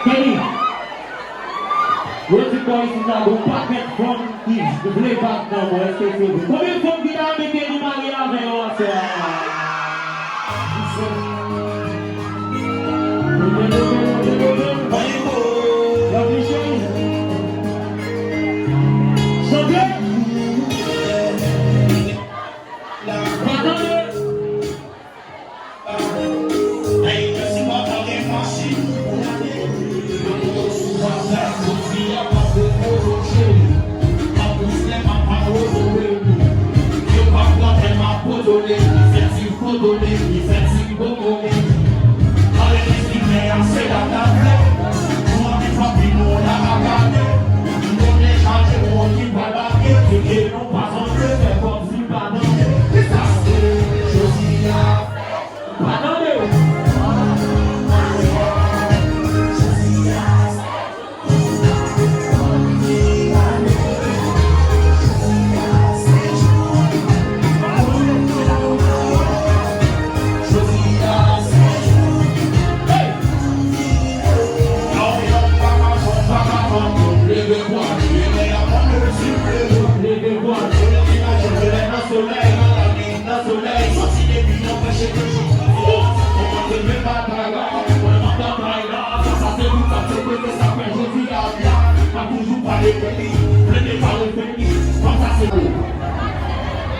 Kenny, where's the boys in that? Go packet from East, the playback now, boys, stay tuned. Come in from guitar, make Kenny Maggie have it, also. Lovely show. So good.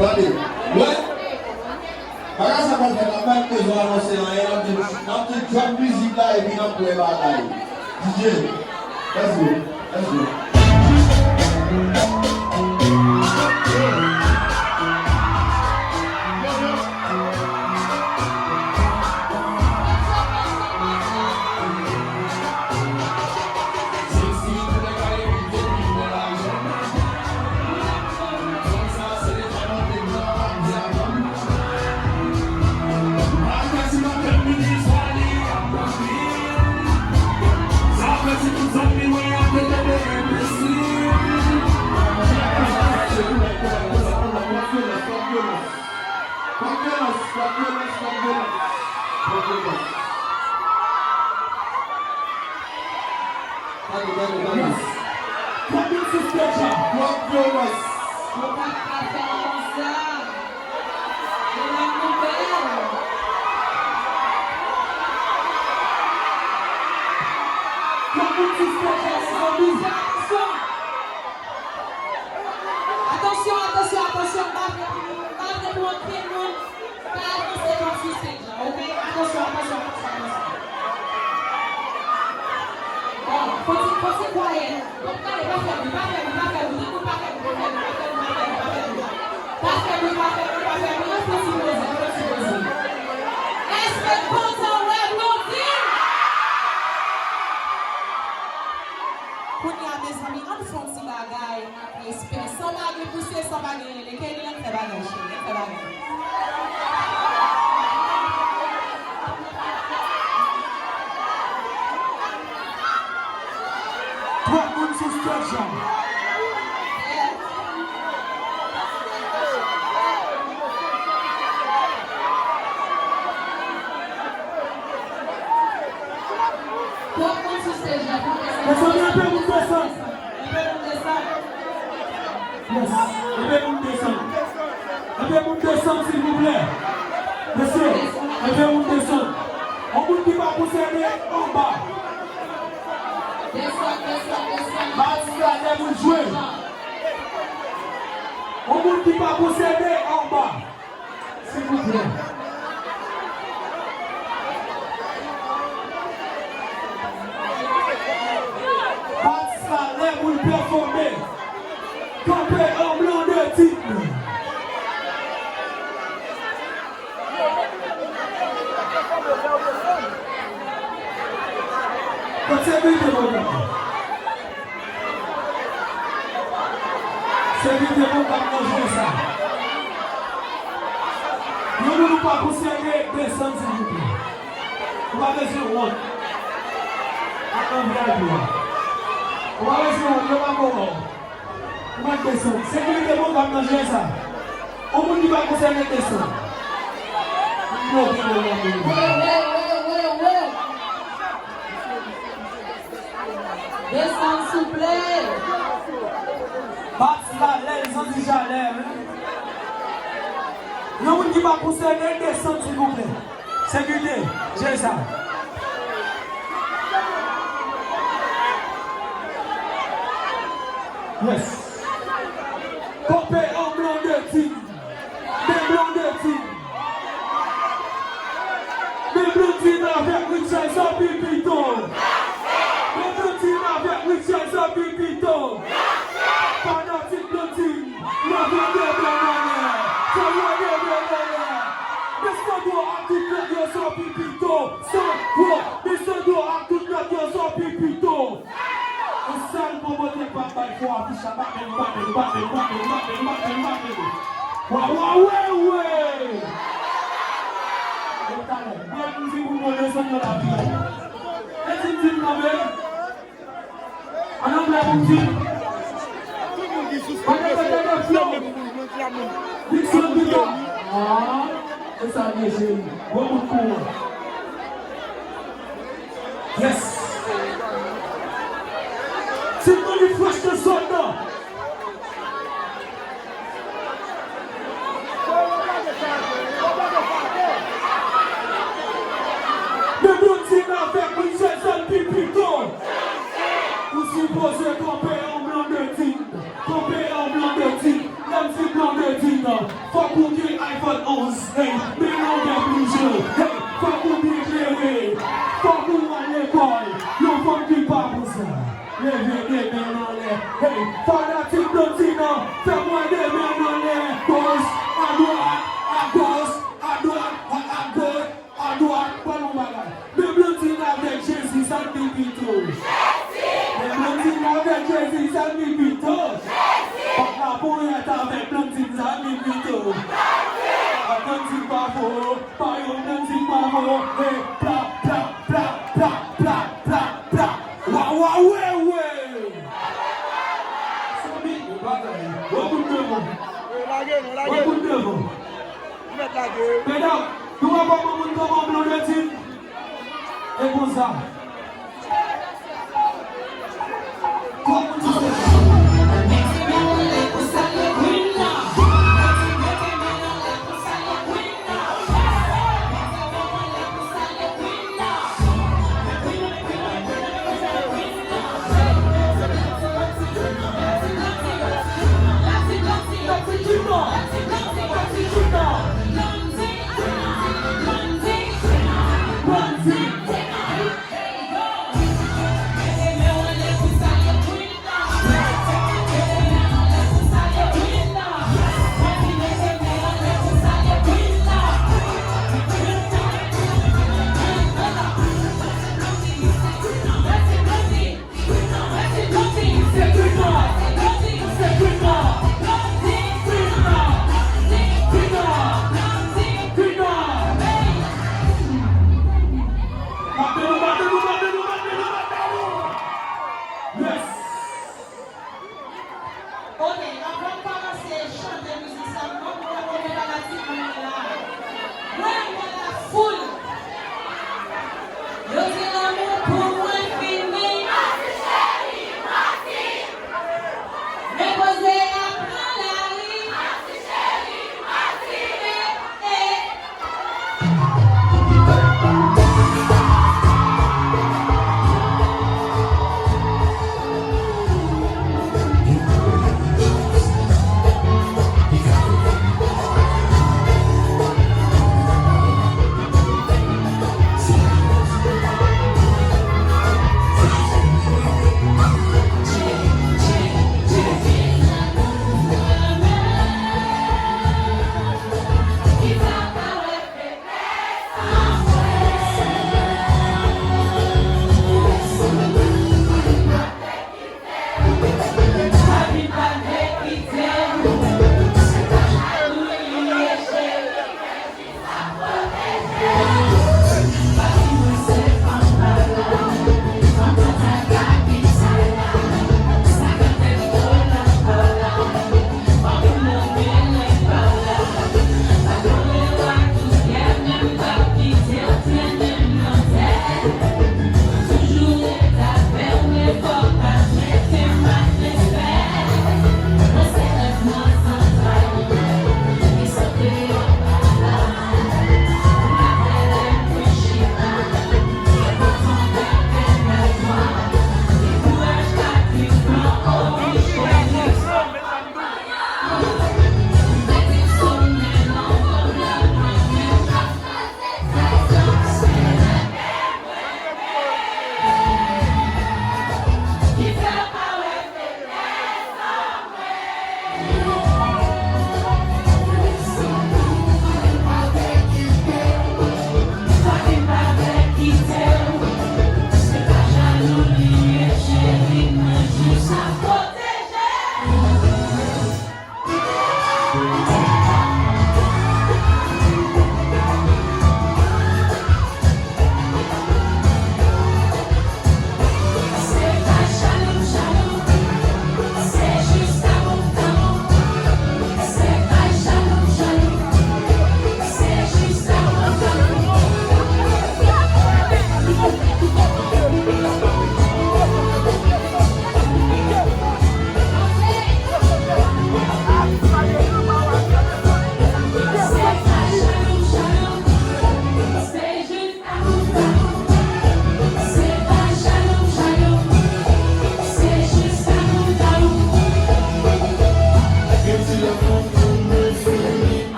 Attendez, ouais. Parce que ça va faire la peine que je vais annoncer un petit drop musique là et puis on peut bataille. DJ, let's go, let's go. S'il vous plaît. Monsieur, levez-vous descendre. On vous dit pas vous serrer en bas. Allez vous jouer. On vous dit pas vous serrer en bas. S'il vous plaît. Allez vous performer. Campez en blanc de titre. C'est vite, mon gars. C'est vite, mon gars, manger ça. Nous ne pouvons pas vous servir descendre, s'il vous plaît. On va laisser le rôle. Attends, on va laisser le rôle, on va mourir. On va descendre. C'est vite, mon gars, manger ça. On ne peut pas vous servir descendre. Non, non, non, non. Descendre, s'il vous plaît. Basse la laisse, on dit j'allais. Le monde qui va concerner, descendre s'il vous plaît. Sécurité, j'ai ça. Yes. Coupé en blanc de tigre. Des blancs de tigre. Des blondines avec Richard sans pipito. Des blondines avec Richard sans pipito. Fanatique blondine. La vie de blanc. Ça va de blanc. Descends-toi à toute la gueule sans pipito. Descends-toi à toute la gueule sans pipito. O sal pour votre papa, il faut afficher battre. Ouais. Bien si vous voulez ça dans la vie. Est-ce que tu m'avais? En anglais, vous dites. Dixon Bida. Ah, c'est ça, bien chérie. Beaucoup de cours. Yes. C'est nous les flashs de soldats. Le blondine avec une chaise pipito. Vous supposez camper en blanc de tigre. Camper en blanc de tigre. Même si blanc de tigre. Faut qu'on dise iPhone 11. Hey, mais non, bien plus jeu. Hey, faut qu'on dise éclairé. Faut qu'on à l'école. L'enfant qui parle pour ça. Levez des mains en l'air. Hey, fanatique blondine. Fais-moi des mains en l'air. Gauche, à droite, à gauche, à droite, à droite. Ballon bagarre. Le blondine avec Jésus, ça me dit pito. Le blondine avec Jésus, ça me dit pito. La poète avec blondine, ça me dit pito. Blondine pas faux, pas yon blondine pas faux. Hey, pla. Ouais. Beaucoup de devant. Mesdames, nous avons un comment blanc de tigre. Et pour ça. Comment tu sais?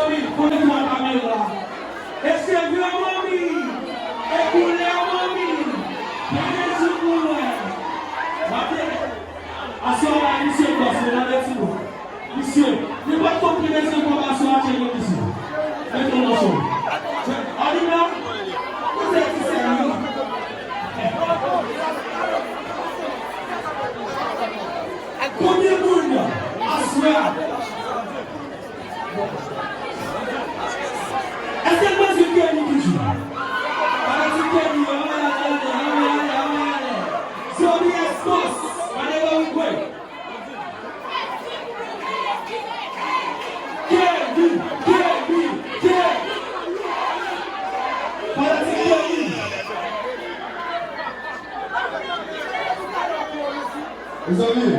Zombie, prenez-moi la caméra. Est-ce que vous avez envie? Écoutez, envie. Prenez-vous pour moi. Assurez la mission, parce que là, c'est bon. Monsieur, ne pas comprimer cette information à chez nous ici. Mettons nos choses. On y va? Vous êtes ici. Combien de monde? Assurez. Est-ce que moi je gagne toujours? Alors tu gagnes, Zombie Express, whenever we go. Les amis,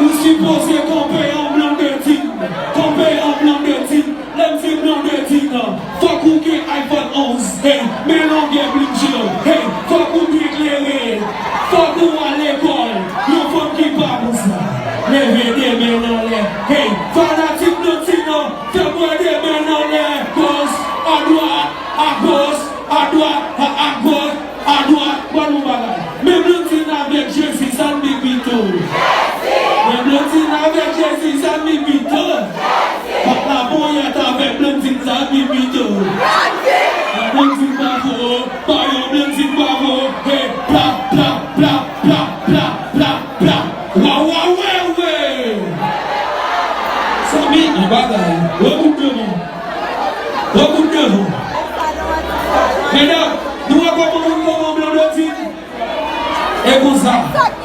Ou supposé camper en blanc de tigre, camper en blanc de tigre, l'aime c'est blanc de tigre. Fuck who get iPhone 11, hey, mais non, get blue chill, hey. comme ça.